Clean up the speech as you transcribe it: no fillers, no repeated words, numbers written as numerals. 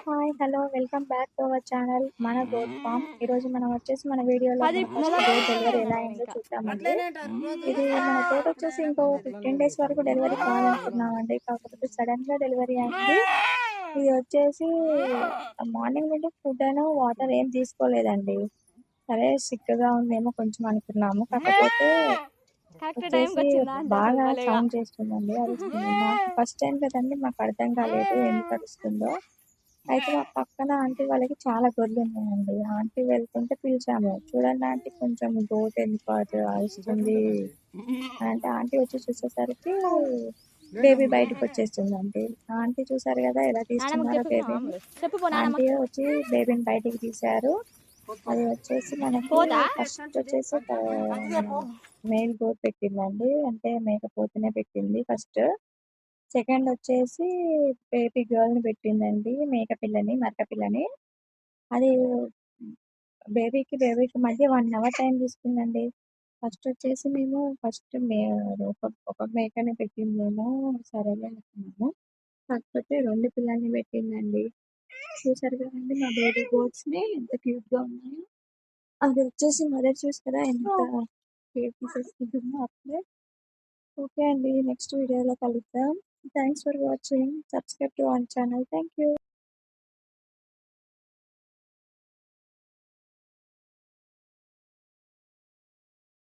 Hi hello welcome back to our channel మన goat form. ఈరోజు మనం వచ్చేసి మన వీడియోలో ఫస్ట్ డోర్ డెలివరీ ఎలా అయిందో చూద్దామండి. ఇది మన తోట వచ్చేసి ఇంకో 15 days వరకు డెలివరీ కావాలనుకున్నామండి, కాకపోతే సడన్ గా డెలివరీ అయింది. ఇది వచ్చేసి మార్నింగ్ నుండి ఫుడ్ అయినా వాటర్ ఏం తీసుకోలేదండి. సరే సిక్గా ఉందేమో కొంచెం అనుకున్నాము, కాకపోతే వచ్చేసి బాగా సౌండ్ చేస్తుందండి, అరుస్తుంది. మాకు ఫస్ట్ టైం కదండి, మాకు అర్థం కాలేదు ఎందుకు అరుస్తుందో. అయితే మా పక్కన ఆంటీ వాళ్ళకి చాలా గొర్రెలు ఉన్నాయండి. ఆంటీ వెళ్తుంటే పిలిచాము, చూడండి ఆంటీ కొంచెం గోట్ ఎందుకు అరుస్తుంది అంటే ఆంటీ వచ్చి చూసేసరికి బేబీ బయటకు వచ్చేస్తుందండి. ఆంటీ చూసారు కదా ఎలా తీస్తున్నారో బేబీని. ఆంటీ వచ్చి బేబీని బయటికి తీశారు. అది వచ్చేసి మనకి ఫస్ట్ వచ్చేసి మేల్ గోట్ పెట్టిందండి, అంటే మేకపోతేనే పెట్టింది ఫస్ట్. సెకండ్ వచ్చేసి బేబీ గర్ల్ ని పెట్టిందండి, మేక పిల్లని మరక పిల్లని. అది బేబీకి మధ్య 1 hour టైం తీసుకుందండి. ఫస్ట్ వచ్చేసి మేము ఒక మేకని పెట్టిందేమో సరేలే అనుకున్నాము, కాకపోతే 2 పిల్లల్ని పెట్టిందండి. చూసారు కదండి మా బేబీ గోట్స్ ని ఎంత క్యూట్ గా ఉన్నాయో. అది వచ్చేసి మదర్ చూసారా ఎంత కేర్ తీసేసుకుంటుందో అప్పుడే. ఓకే అండి, నెక్స్ట్ వీడియోలో కలుద్దాం. Thanks for watching. Subscribe to our channel. Thank you.